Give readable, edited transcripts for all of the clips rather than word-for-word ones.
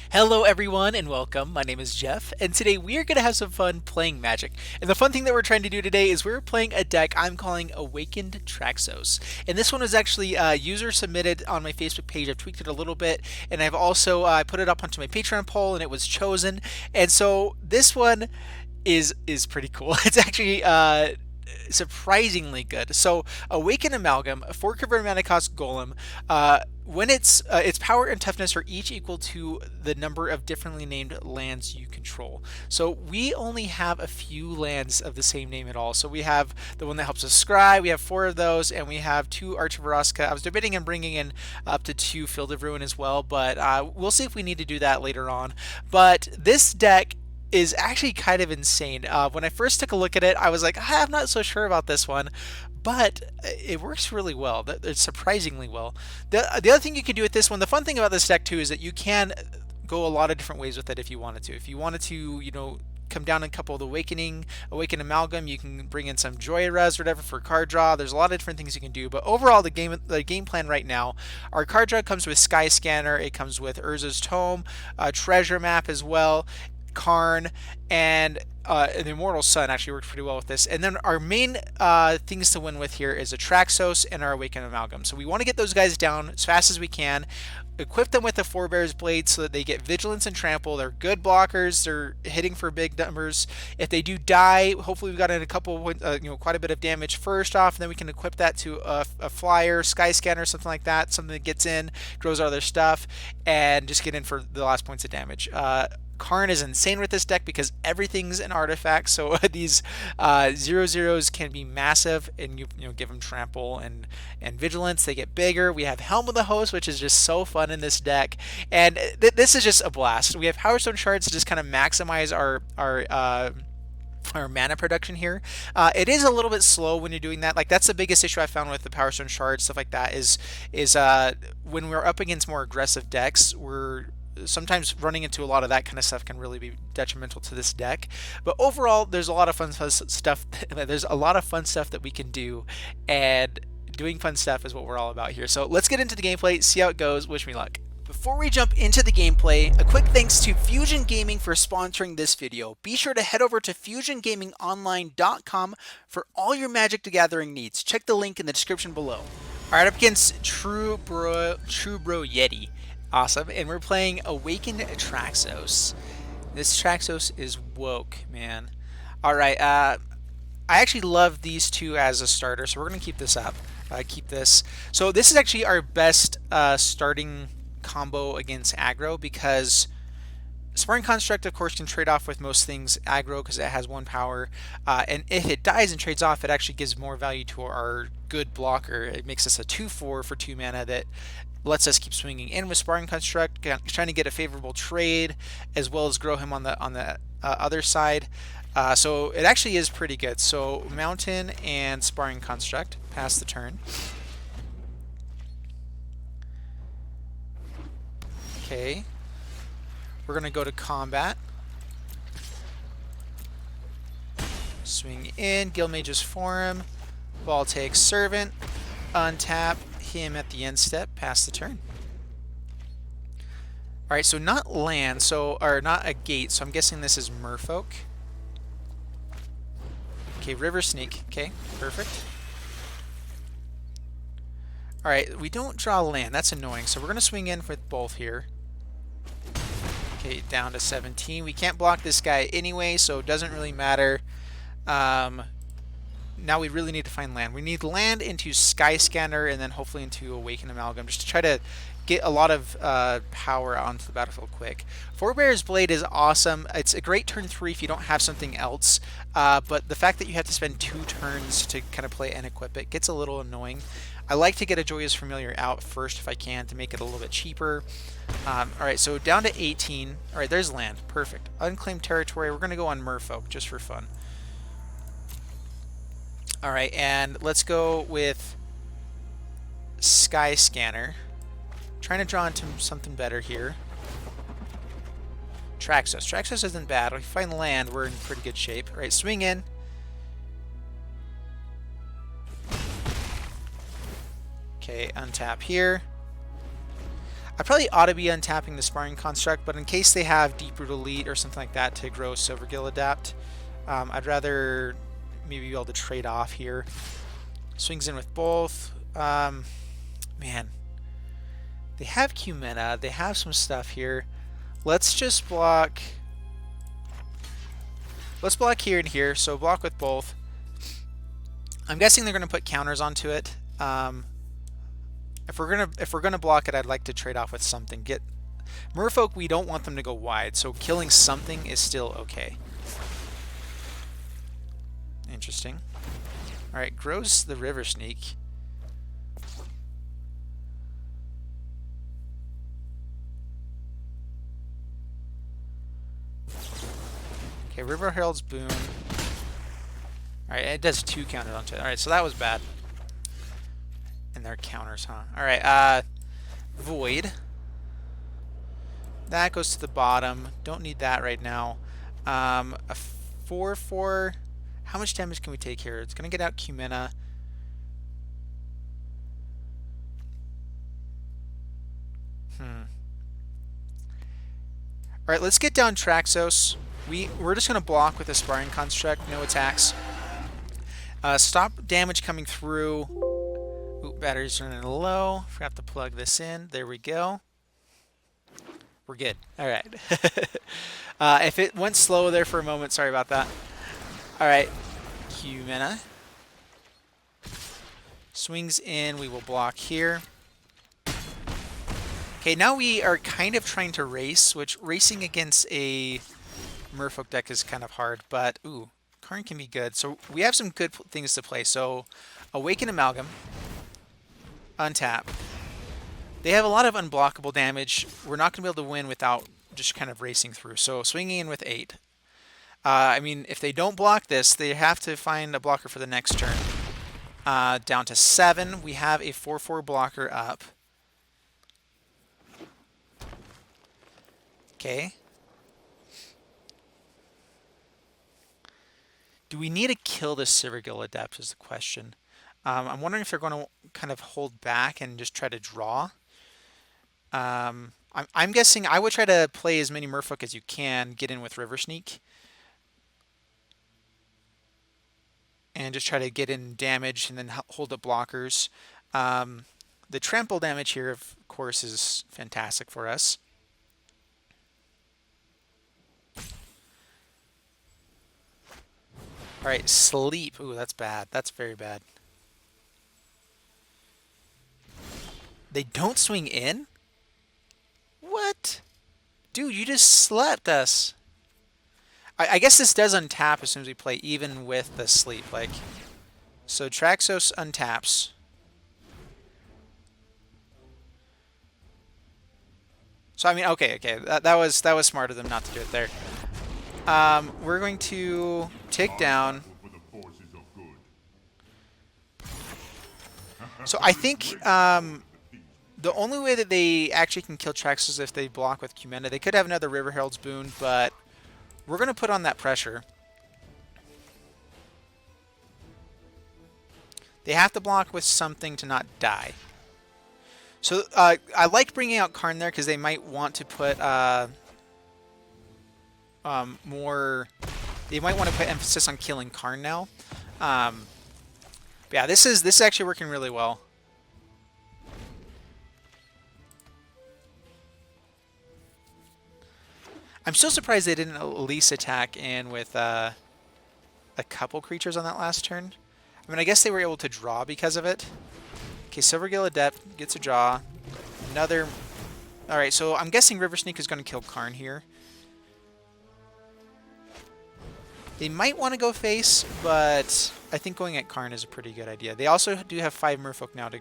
Hello everyone and welcome. My name is Jeff and today we are going to have some fun playing Magic. And the fun thing that we're trying to do today is we're playing a deck I'm calling Awakened Traxos. And this one was actually user submitted on my Facebook page. I've tweaked it a little bit and I've also put it up onto my Patreon poll and it was chosen. And so this one is pretty cool. It's actually surprisingly good. So Awaken Amalgam, a 4-cover mana cost golem. When its power and toughness are each equal to the number of differently named lands you control. So we only have a few lands of the same name at all. So we have the one that helps us scry. We have 4 of those, and we have 2 Arch of Vraska. I was debating on bringing in up to 2 Field of Ruin as well, but we'll see if we need to do that later on. But this deck is actually kind of insane. When I first took a look at it, I was like, I'm not so sure about this one, but it works really well. It's surprisingly well. The other thing you can do with this one, the fun thing about this deck too, is that you can go a lot of different ways with it if you wanted to. If you wanted to, come down a couple of Awaken Amalgam, you can bring in some Joy Res or whatever for card draw. There's a lot of different things you can do, but overall the game plan right now, our card draw comes with Sky Scanner, it comes with Urza's Tome, Treasure Map as well, Karn, and the Immortal Sun actually worked pretty well with this. And then our main things to win with here is a Traxos and our Awaken Amalgam. So we want to get those guys down as fast as we can. Equip them with the Forebear's Blade so that they get Vigilance and Trample. They're good blockers. They're hitting for big numbers. If they do die, hopefully we've got in a couple, quite a bit of damage first off, and then we can equip that to a flyer, Sky Scanner, something like that. Something that gets in, grows our other stuff, and just get in for the last points of damage. Karn is insane with this deck because everything's an artifact, so these 0/0s can be massive, and you give them trample and vigilance. They get bigger. We have Helm of the Host, which is just so fun in this deck, and this is just a blast. We have Power Stone Shards to just kind of maximize our mana production here. It is a little bit slow when you're doing that. Like, that's the biggest issue I found with the Power Stone Shards, stuff like that, is when we're up against more aggressive decks, we're sometimes running into a lot of that kind of stuff can really be detrimental to this deck. But overall, there's a lot of fun stuff. There's a lot of fun stuff that we can do, and doing fun stuff is what we're all about here. So let's get into the gameplay, see how it goes. Wish me luck. Before we jump into the gameplay, a quick thanks to Fusion Gaming for sponsoring this video. Be sure to head over to fusiongamingonline.com for all your Magic the Gathering needs. Check the link in the description below. Alright, up against True Bro Yeti. Awesome, and we're playing Awakened Traxos. This Traxos is woke, man. Alright, I actually love these two as a starter, so we're going to keep this up. Keep this. So this is actually our best starting combo against aggro, because Sparring Construct, of course, can trade off with most things aggro because it has 1 power, and if it dies and trades off, it actually gives more value to our good blocker. It makes us a 2/4 for 2 mana that lets us keep swinging in with Sparring Construct, trying to get a favorable trade, as well as grow him on the other side. So it actually is pretty good. So Mountain and Sparring Construct pass the turn. Okay, we're gonna go to combat. Swing in, Guildmage's Forum, ball takes Servant, untap him at the end step, pass the turn. Alright, so not land, or not a gate, so I'm guessing this is Merfolk. Okay, River Sneak. Okay, perfect. Alright, we don't draw land, that's annoying, so we're going to swing in with both here. Okay, down to 17. We can't block this guy anyway, so it doesn't really matter. Now we really need to find land. We need land into Sky Scanner and then hopefully into Awaken Amalgam, just to try to get a lot of power onto the battlefield quick. Forebear's Blade is awesome. It's a great turn 3 if you don't have something else, but the fact that you have to spend 2 turns to kind of play and equip it gets a little annoying. I like to get a Joyous Familiar out first if I can to make it a little bit cheaper. Alright, so down to 18. Alright, there's land. Perfect. Unclaimed territory. We're going to go on Merfolk just for fun. Alright, and let's go with Sky Scanner. Trying to draw into something better here. Traxos. Traxos isn't bad. If we find land, we're in pretty good shape. Alright, swing in. Okay, untap here. I probably ought to be untapping the Sparring Construct, but in case they have Deep Root Elite or something like that to grow Silvergill Adapt, I'd rather maybe be able to trade off here. Swings in with both. Man, they have Cumena. They have some stuff here. Let's just block. Let's block here and here. So block with both. I'm guessing they're going to put counters onto it. If we're gonna block it, I'd like to trade off with something. Get Merfolk. We don't want them to go wide, so killing something is still okay. Interesting. All right, grows the River Sneak. Okay, River Herald's Boon. Alright, it does 2 counters onto it. Alright, so that was bad. And they're counters, huh? Alright, Void. That goes to the bottom. Don't need that right now. A 4/4. How much damage can we take here? It's going to get out Cumena. Alright, let's get down Traxos. We're just going to block with a Sparring Construct. No attacks. Stop damage coming through. Ooh, battery's running low. Forgot to plug this in. There we go. We're good. All right. If it went slow there for a moment, sorry about that. All right. Cumena. Swings in. We will block here. Okay, now we are kind of trying to race, which racing against a Merfolk deck is kind of hard, but ooh, Karn can be good. So we have some good things to play. So Awaken Amalgam, untap. They have a lot of unblockable damage. We're not going to be able to win without just kind of racing through. So swinging in with 8. I mean, if they don't block this, they have to find a blocker for the next turn. Down to 7. We have a 4/4 blocker up. Okay. Do we need to kill this Silvergill Adept is the question. I'm wondering if they're going to kind of hold back and just try to draw. I'm guessing I would try to play as many Merfolk as you can, get in with River Sneak. And just try to get in damage and then hold up blockers. The trample damage here, of course, is fantastic for us. All right, sleep. Ooh, that's bad. That's very bad. They don't swing in? What? Dude, you just slept us. I guess this does untap as soon as we play, even with the sleep. Like, so Traxos untaps. So I mean, okay. That was smart of them not to do it there. We're going to take down. So I think the only way that they actually can kill Traxos is if they block with Cumena. They could have another River Herald's Boon, but we're going to put on that pressure. They have to block with something to not die. So I like bringing out Karn there because they might want to put more. They might want to put emphasis on killing Karn now. But yeah, this is actually working really well. I'm still surprised they didn't at least attack in with a couple creatures on that last turn. I mean, I guess they were able to draw because of it. Okay, Silvergill Adept gets a draw. Another. All right, so I'm guessing River Sneak is going to kill Karn here. They might want to go face, but I think going at Karn is a pretty good idea. They also do have 5 Merfolk now to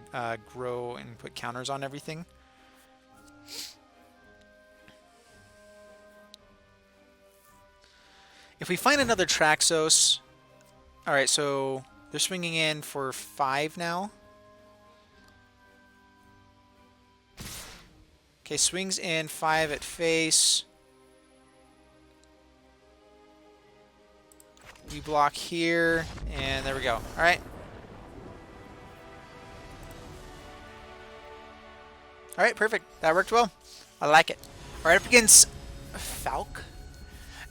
grow and put counters on everything. If we find another Traxos... Alright, so they're swinging in for 5 now. Okay, swings in 5 at face. We block here, and there we go. Alright. All right, perfect. That worked well. I like it. All right, up against Falk.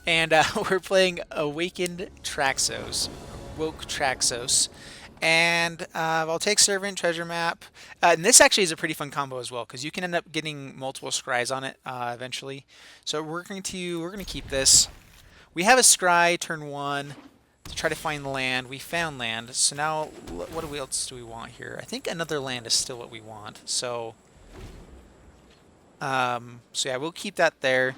And we're playing Awakened Traxos. Woke Traxos. And I'll take Servant, Treasure Map. And this actually is a pretty fun combo as well, because you can end up getting multiple scries on it eventually. So we're going to keep this. We have a scry turn 1 to try to find land. We found land. So now what else do we want here? I think another land is still what we want. So yeah, we'll keep that there.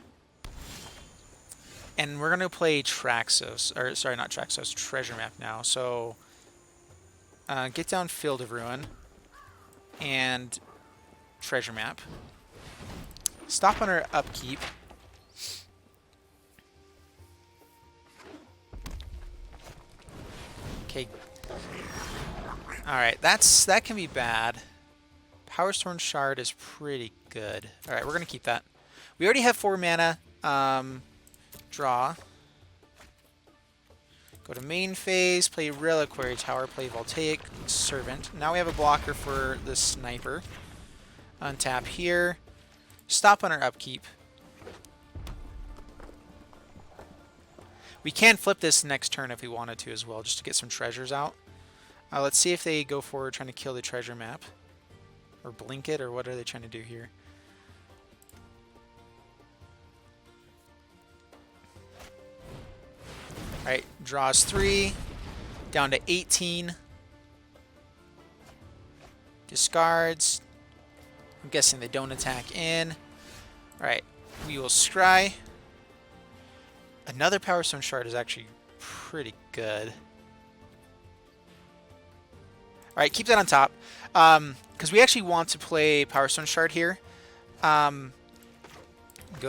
And we're going to play Traxos, or sorry, not Traxos, Treasure Map now. So get down Field of Ruin and Treasure Map. Stop on our upkeep. Okay. Alright, that can be bad. Power Stone Shard is pretty good. Alright, we're going to keep that. We already have 4 mana. Draw. Go to main phase, play Reliquary Tower, play Voltaic Servant. Now we have a blocker for the Sniper. Untap here. Stop on our upkeep. We can flip this next turn if we wanted to as well, just to get some treasures out. Let's see if they go forward trying to kill the treasure map. Or blink it, or what are they trying to do here? Alright, draws 3, down to 18. Discards. I'm guessing they don't attack in. Alright, we will scry. Another Power Stone Shard is actually pretty good. Alright, keep that on top. Because we actually want to play Power Stone Shard here. Go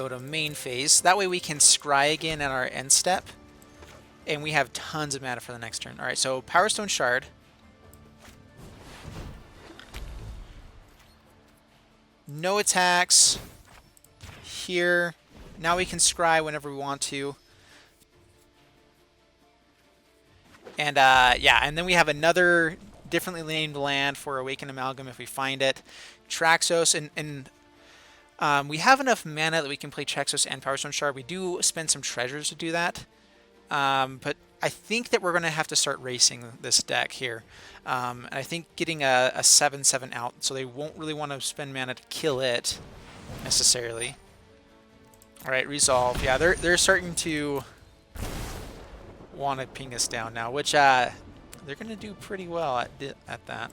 to main phase. That way we can scry again at our end step. And we have tons of mana for the next turn. Alright, so Power Stone Shard. No attacks. Here. Now we can scry whenever we want to. And yeah, and then we have another differently named land for Awakened Amalgam if we find it. Traxos, and we have enough mana that we can play Traxos and Power Stone Shard. We do spend some treasures to do that. But I think that we're going to have to start racing this deck here. And I think getting a 7/7 out, so they won't really want to spend mana to kill it, necessarily. Alright, resolve. Yeah, they're starting to want to ping us down now, which they're going to do pretty well at that.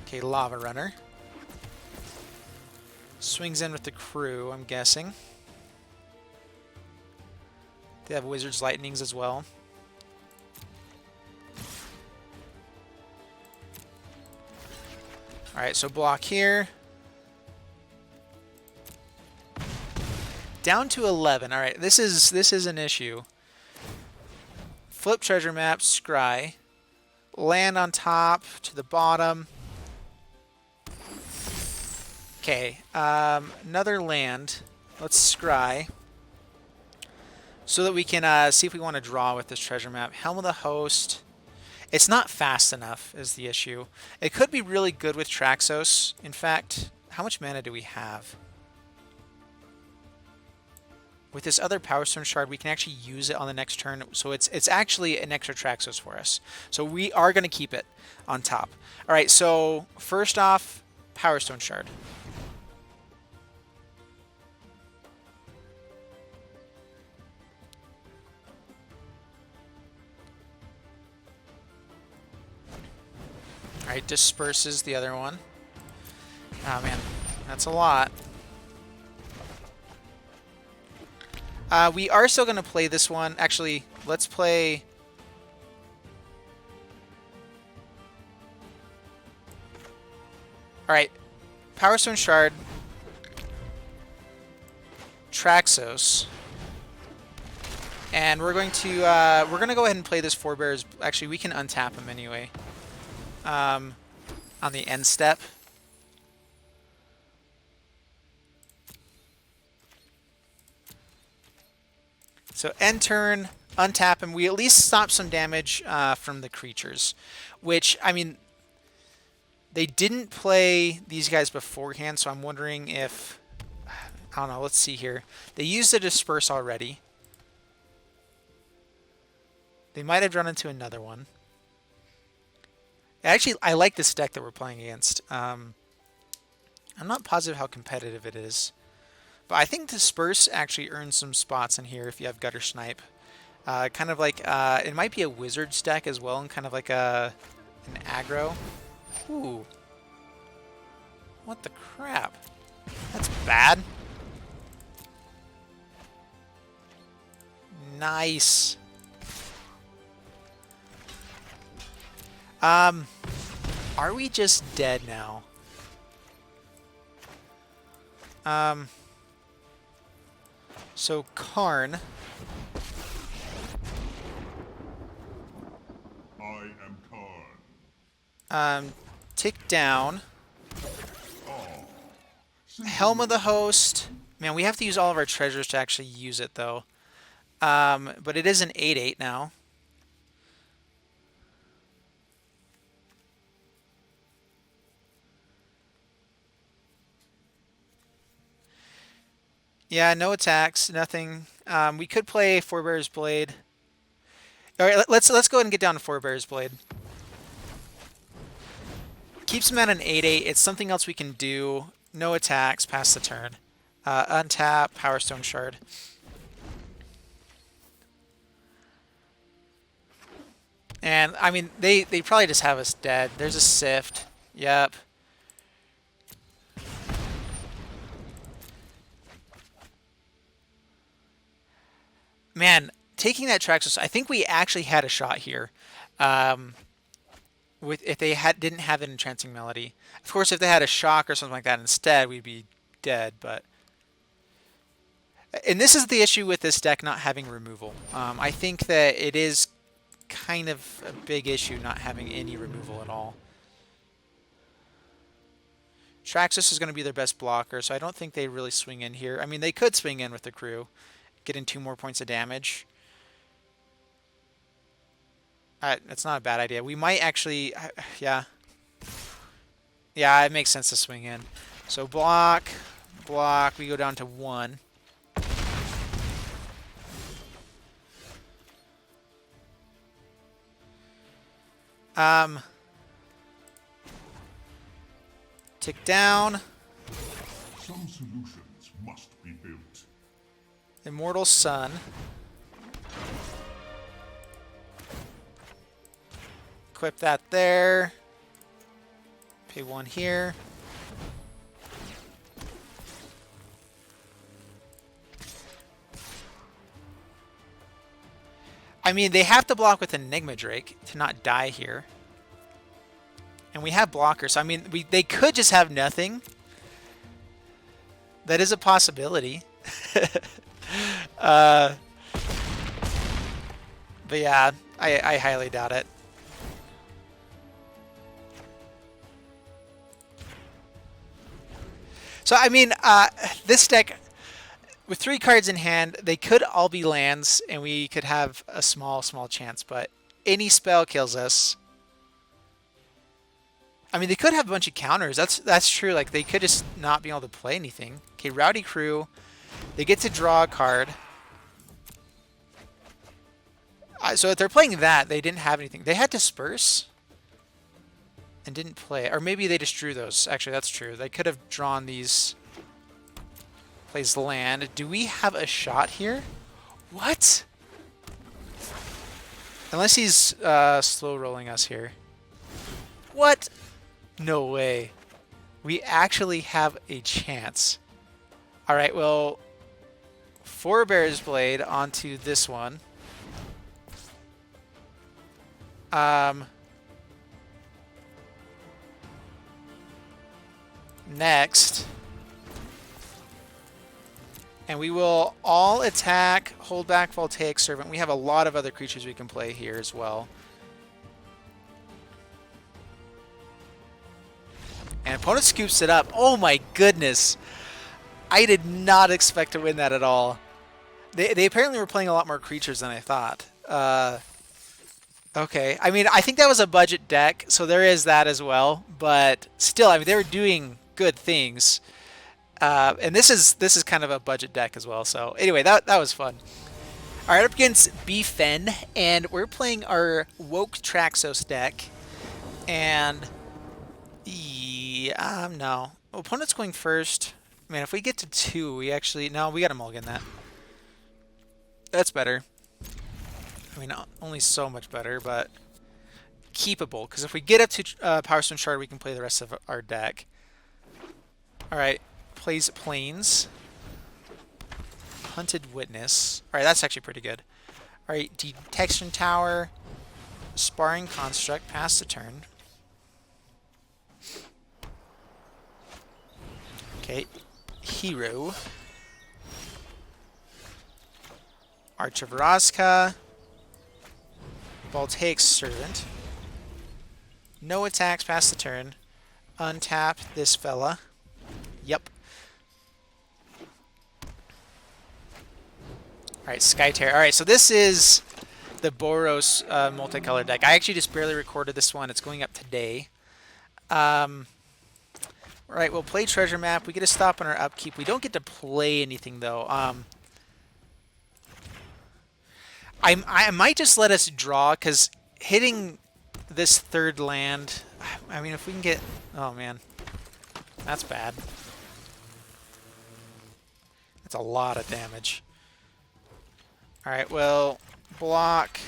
Okay, Lava Runner. Swings in with the crew, I'm guessing. They have Wizard's Lightnings as well. Alright, so block here. Down to 11. Alright, this is an issue. Flip treasure map, scry. Land on top to the bottom. Okay, another land. Let's scry. So that we can see if we want to draw with this treasure map. Helm of the Host. It's not fast enough is the issue. It could be really good with Traxos. In fact, how much mana do we have? With this other Power Stone Shard, we can actually use it on the next turn. So it's actually an extra Traxos for us. So we are going to keep it on top. All right, so first off, Power Stone Shard. Alright, disperses the other one. Oh man, that's a lot. We are still going to play this one. Actually, let's play... Alright, Power Stone Shard. Traxos. And we're going to go ahead and play this Forebears. Actually, we can untap him anyway. On the end step. So end turn, untap him. We at least stop some damage from the creatures. Which, I mean, They didn't play these guys beforehand, so I'm wondering if... I don't know, let's see here. They used a Disperse already. They might have run into another one. Actually, I like this deck that we're playing against. I'm not positive how competitive it is. But I think Disperse actually earns some spots in here if you have Gutter Snipe. Kind of like, it might be a Wizards deck as well, and kind of like an aggro. Ooh. What the crap? That's bad. Nice. Are we just dead now? So Karn. I am Karn. Tick down. Helm of the Host. Man, we have to use all of our treasures to actually use it, though. But it is an 8/8 now. Yeah, no attacks, nothing. We could play Forebear's Blade. All right, let's go ahead and get down to Forebear's Blade. Keeps him at an 8/8. It's something else we can do. No attacks, pass the turn. Untap, Power Stone Shard. And, I mean, they probably just have us dead. There's a Sift. Yep. Man, taking that Traxos, I think we actually had a shot here. If they didn't have an Entrancing Melody. Of course, if they had a Shock or something like that instead, we'd be dead. And this is the issue with this deck not having removal. I think that it is kind of a big issue not having any removal at all. Traxos is going to be their best blocker, so I don't think they really swing in here. I mean, they could swing in with the crew, get in 2 more points of damage. That's not a bad idea. We might actually... yeah. Yeah, it makes sense to swing in. So block, block. We go down to 1. Tick down. Some solutions must be built. Immortal Sun. Equip that there. Pay 1 here. I mean, they have to block with Enigma Drake to not die here. And we have blockers. So, I mean, they could just have nothing. That is a possibility. But yeah, I highly doubt it. So, I mean, this deck, with 3 cards in hand, they could all be lands, and we could have a small chance, but any spell kills us. I mean, they could have a bunch of counters. That's true. Like, they could just not be able to play anything. Okay, Rowdy Crew. They get to draw a card. So if they're playing that, they didn't have anything. They had Disperse and didn't play. Or maybe they just drew those. Actually, that's true. They could have drawn these. Plays the land. Do we have a shot here? What? Unless he's slow rolling us here. What? No way. We actually have a chance. All right, well, Forebear's Blade onto this one. Next. And we will all attack, hold back Voltaic Servant. We have a lot of other creatures we can play here as well. And opponent scoops it up. Oh my goodness. I did not expect to win that at all. They apparently were playing a lot more creatures than I thought. Okay. I mean, I think that was a budget deck, so there is that as well. But still, I mean, they were doing good things. And this is kind of a budget deck as well. So anyway, that was fun. All right, up against Bfen, and we're playing our Woke Traxos deck. And yeah, no, opponent's going first. Man, if we get to 2, we actually no, we got to mulligan that. That's better. I mean, only so much better, but keepable. Because if we get up to Power Stone Shard, we can play the rest of our deck. All right, plays Plains. Hunted Witness. All right, that's actually pretty good. All right, Detection Tower, Sparring Construct, pass the turn. Okay, Hero. Arch of Razka. Voltaic Servant. No attacks, pass the turn. Untap this fella. Yep. Alright, Sky Terror. Alright, so this is the Boros multicolor deck. I actually just barely recorded this one. It's going up today. Alright, we'll play Treasure Map. We get a stop on our upkeep. We don't get to play anything, though. I might just let us draw, because hitting this third land... I mean, if we can get... Oh, man. That's bad. That's a lot of damage. Alright, well, block,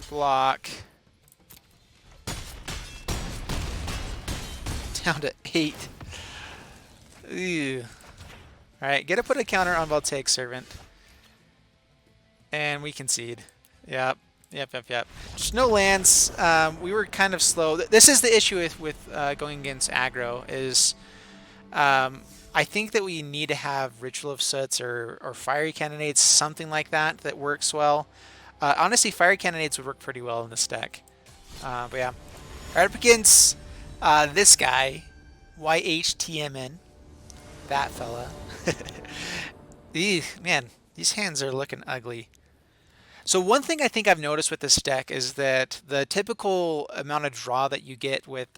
block, down to 8. Alright, get to put a counter on Voltaic Servant. And we concede. Yep. Just no lands. We were kind of slow. This is the issue with going against aggro, is I think that we need to have Ritual of Soots or Fiery Cannonades, something like that works well. Honestly, Fiery Cannonades would work pretty well in this deck. But yeah. Right up against this guy, YHTMN. That fella. Man, these hands are looking ugly. So one thing I think I've noticed with this deck is that the typical amount of draw that you get with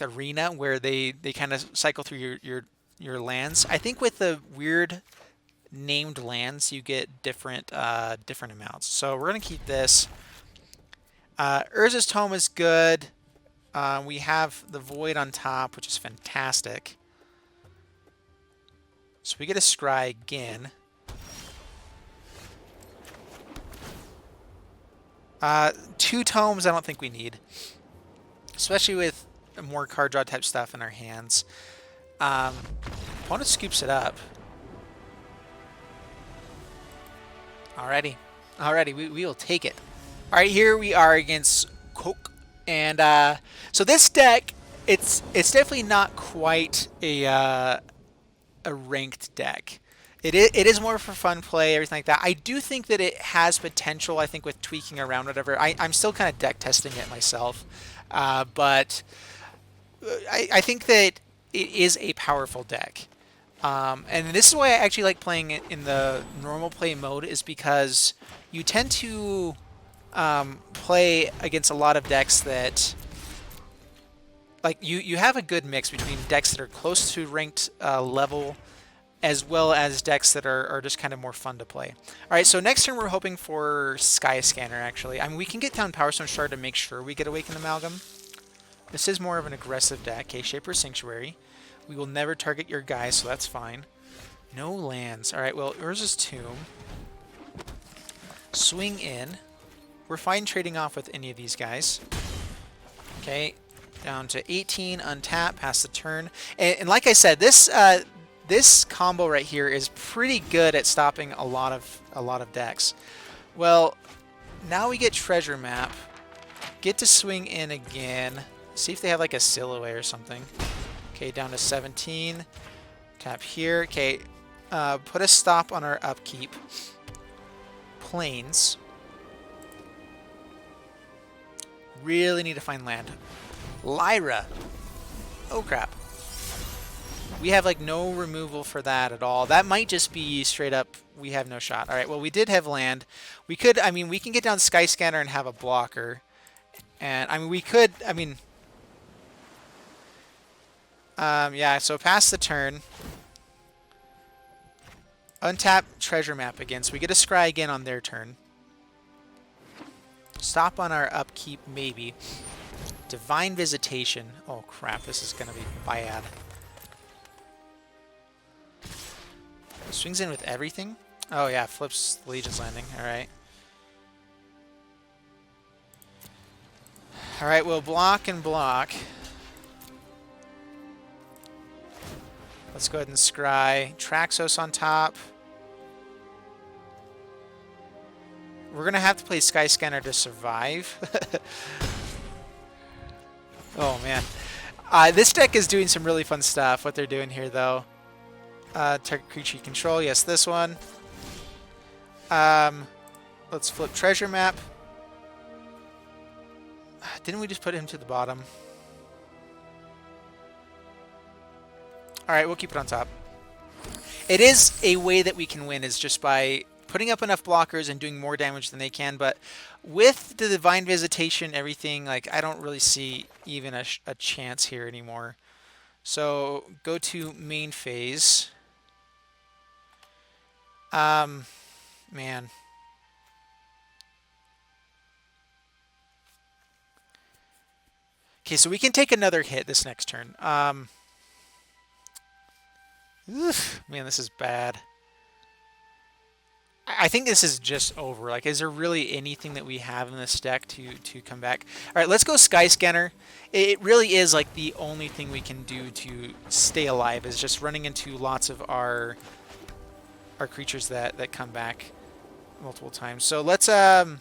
Arena, where they kind of cycle through your lands. I think with the weird named lands, you get different amounts. So we're gonna keep this. Urza's Tome is good. We have the Void on top, which is fantastic. So we get a Scry again. 2 tomes I don't think we need. Especially with more card draw type stuff in our hands. Opponent scoops it up. Alrighty. We will take it. Alright, here we are against Coke. And so this deck, it's definitely not quite a ranked deck. It is more for fun play, everything like that. I do think that it has potential, I think, with tweaking around whatever. I'm still kind of deck testing it myself. But I think that it is a powerful deck. And this is why I actually like playing it in the normal play mode, is because you tend to play against a lot of decks that... Like, you have a good mix between decks that are close to ranked level, as well as decks that are just kind of more fun to play. Alright, so next turn we're hoping for Sky Scanner, actually. I mean, we can get down Power Stone Shard to make sure we get Awakened Amalgam. This is more of an aggressive deck. K-Shaper Sanctuary. We will never target your guys, so that's fine. No lands. Alright, well, Urza's Tomb. Swing in. We're fine trading off with any of these guys. Okay. Down to 18, untap, pass the turn. And like I said, this combo right here is pretty good at stopping a lot of decks. Well, now we get Treasure Map. Get to swing in again. See if they have like a Silhouette or something. Okay, down to 17. Tap here. Okay, put a stop on our upkeep. Plains. Really need to find land. Lyra. Oh crap. We have like no removal for that at all. That might just be straight up we have no shot. All right, well, we did have land. We could, I mean, we can get down Skyscanner and have a blocker. And, I mean, we could, I mean... yeah, so pass the turn. Untap treasure map again, so we get a scry again on their turn. Stop on our upkeep, maybe. Divine Visitation. Oh crap, this is gonna be bad. Swings in with everything? Oh yeah, flips Legion's Landing, alright. Alright, we'll block and block. Let's go ahead and scry. Traxos on top. We're going to have to play Skyscanner to survive. Oh, man. This deck is doing some really fun stuff, what they're doing here, though. Target creature you control. Yes, this one. Let's flip treasure map. Didn't we just put him to the bottom? Alright, we'll keep it on top. It is a way that we can win, is just by putting up enough blockers and doing more damage than they can, but with the Divine Visitation, everything, like, I don't really see even a chance here anymore. So, go to main phase. Man. Okay, so we can take another hit this next turn. Oof, man, this is bad. I think this is just over. Like, is there really anything that we have in this deck to come back? All right, let's go Skyscanner. It really is like the only thing we can do to stay alive is just running into lots of our creatures that come back multiple times. So let's we're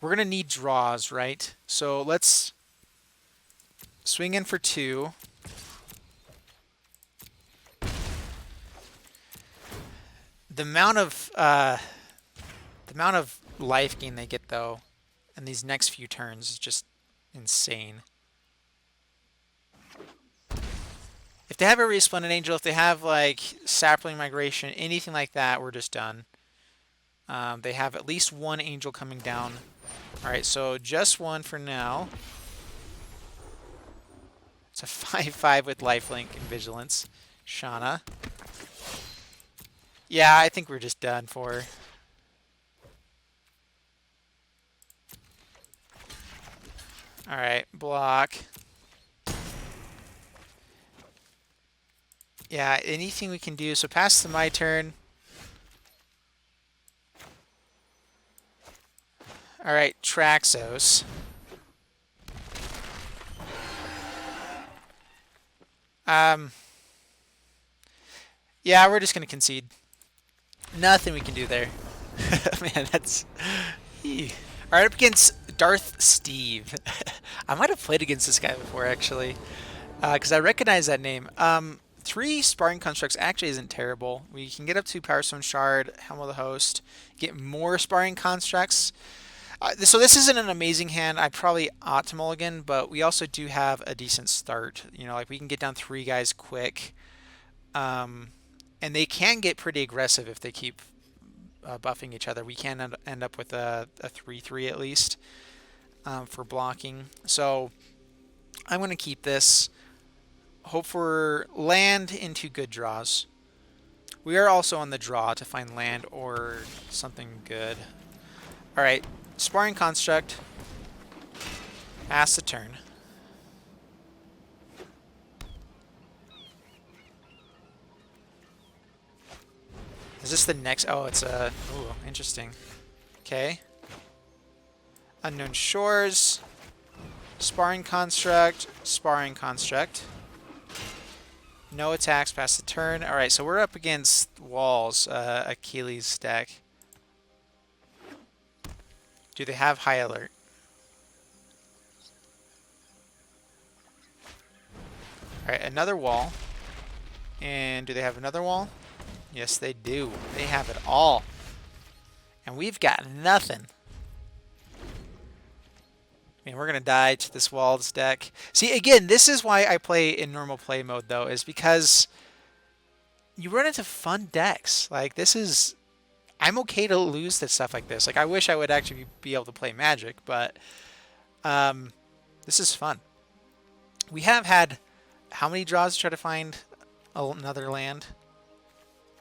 gonna need draws, right? So let's swing in for 2. The amount of life gain they get though in these next few turns is just insane. If they have a Resplendent Angel, if they have like Sapling Migration, anything like that, we're just done. They have at least 1 angel coming down. Alright, so just 1 for now. It's a 5/5 with lifelink and vigilance. Shauna. Yeah, I think we're just done for. Alright, block. Yeah, anything we can do. So pass to my turn. Alright, Traxos. Yeah, we're just going to concede. Nothing we can do there. Man, that's... Alright, up against Darth Steve. I might have played against this guy before, actually. Because I recognize that name. 3 Sparring Constructs actually isn't terrible. We can get up to Power Stone Shard, Helm of the Host, get more Sparring Constructs. So this isn't an amazing hand. I probably ought to mulligan, but we also do have a decent start. You know, like we can get down 3 guys quick. And they can get pretty aggressive if they keep buffing each other. We can end up with a 3/3 at least for blocking. So I'm going to keep this. Hope for land into good draws. We are also on the draw to find land or something good. Alright, Sparring Construct. Pass the turn. Is this the next? Oh, it's a... Ooh, interesting. Okay. Unknown Shores. Sparring Construct. Sparring Construct. No attacks past the turn. Alright, so we're up against walls. Achilles deck. Do they have High Alert? Alright, another wall. And do they have another wall? Yes, they do. They have it all. And we've got nothing. I mean, we're going to die to this Walls deck. See, again, this is why I play in normal play mode, though, is because you run into fun decks. Like, this is... I'm okay to lose to stuff like this. Like, I wish I would actually be able to play Magic, but this is fun. We have had how many draws to try to find another land?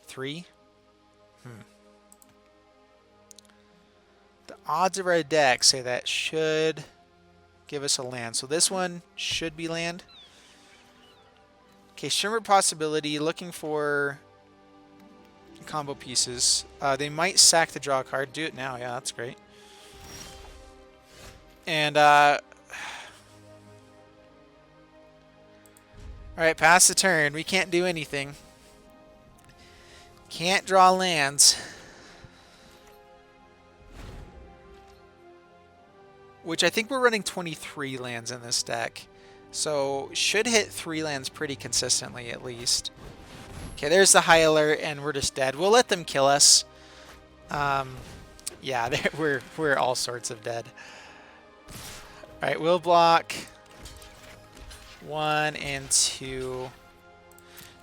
3? The odds of our deck say that should give us a land. So this one should be land. Okay, Shimmer Possibility, looking for combo pieces. They might sack the draw card. Do it now. Yeah, that's great. And, alright, pass the turn. We can't do anything. Can't draw lands. Which I think we're running 23 lands in this deck. So, should hit 3 lands pretty consistently, at least. Okay, there's the high alert, and we're just dead. We'll let them kill us. Yeah, we're all sorts of dead. Alright, we'll block 1 and 2.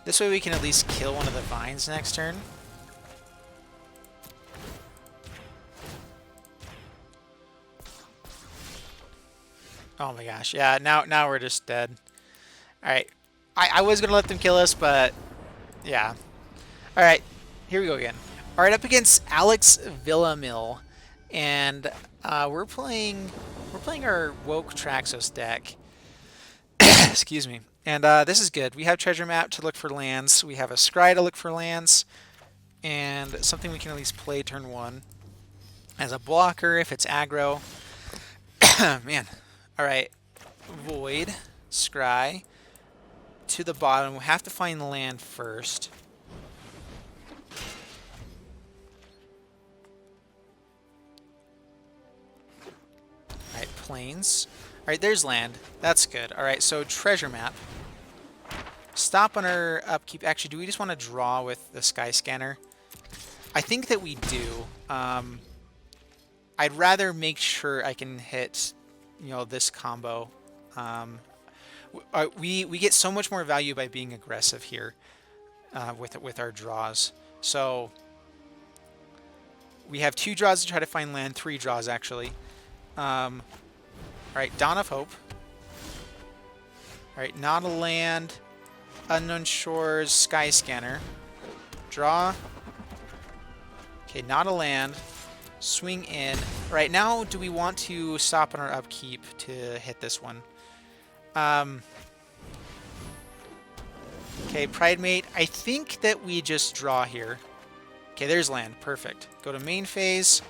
This way we can at least kill one of the vines next turn. Oh my gosh, yeah, now we're just dead. Alright, I was going to let them kill us, but yeah. Alright, here we go again. Alright, up against Alex Villamil, and we're playing our Woke Traxos deck. Excuse me. And this is good. We have Treasure Map to look for lands. We have a Scry to look for lands, and something we can at least play turn 1 as a blocker if it's aggro. Man. Alright, Void, Scry, to the bottom. We'll have to find the land first. Alright, Plains. Alright, there's land. That's good. Alright, so Treasure Map. Stop on our upkeep. Actually, do we just want to draw with the Sky Scanner? I think that we do. I'd rather make sure I can hit... this combo. We get so much more value by being aggressive here with our draws. So we have 2 draws to try to find land, 3 draws actually. Alright, Dawn of Hope. Alright, not a land. Unknown Shores, Sky Scanner. Draw. Okay, not a land. Swing in. Right now, do we want to stop on our upkeep to hit this one? Okay, Pridemate. I think that we just draw here. Okay, there's land. Perfect. Go to main phase.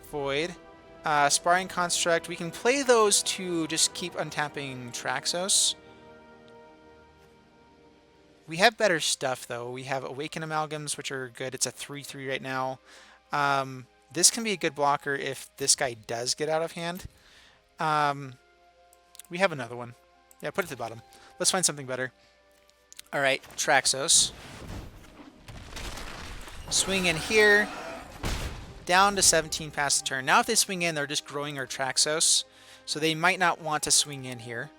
Void. Sparring Construct. We can play those to just keep untapping Traxos. We have better stuff, though. We have Awaken Amalgams, which are good. It's a 3/3 right now. This can be a good blocker if this guy does get out of hand. We have another one. Yeah, put it to the bottom. Let's find something better. Alright, Traxos. Swing in here. Down to 17 past the turn. Now if they swing in, they're just growing our Traxos. So they might not want to swing in here.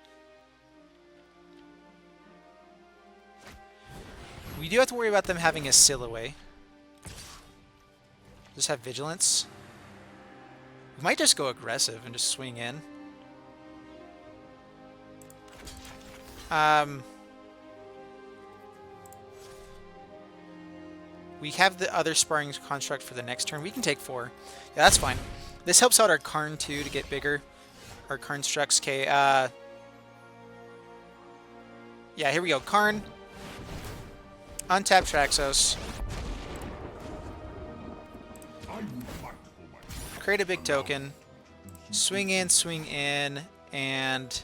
We do have to worry about them having a Silhouette. Just have Vigilance. We might just go aggressive and just swing in. We have the other Sparring Construct for the next turn. We can take 4. Yeah, that's fine. This helps out our Karn too to get bigger. Our Karn Structs. Okay, yeah, here we go. Karn. Untap Traxos. Create a big token. Swing in, and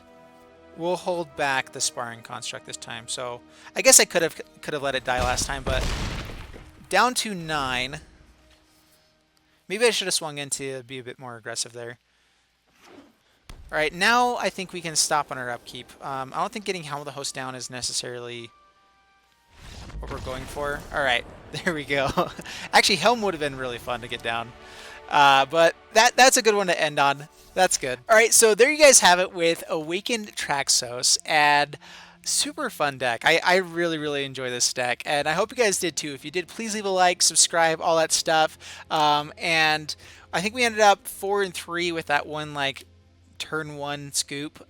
we'll hold back the Sparring Construct this time. So I guess I could have let it die last time, but down to 9. Maybe I should have swung in to be a bit more aggressive there. Alright, now I think we can stop on our upkeep. I don't think getting Helm of the Host down is necessarily what we're going for. Alright, there we go. Actually, Helm would have been really fun to get down. But that's a good one to end on. That's good. Alright, so there you guys have it with Awakened Traxos. And Super fun deck. I really enjoy this deck, and I hope you guys did too. If you did, please leave a like, subscribe, all that stuff. And I think we ended up 4-3 with that one like turn one scoop.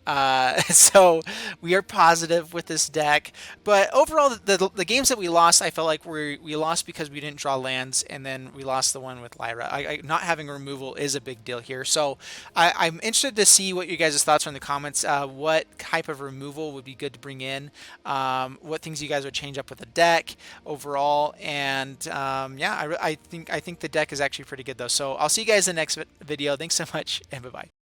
So we are positive with this deck. But overall, the games that we lost, I felt like we lost because we didn't draw lands, and then we lost the one with Lyra. Not having removal is a big deal here. So I'm interested to see what you guys' thoughts are in the comments. What type of removal would be good to bring in? What things you guys would change up with the deck overall? And yeah, I think the deck is actually pretty good though. So I'll see you guys in the next video. Thanks so much, and bye bye.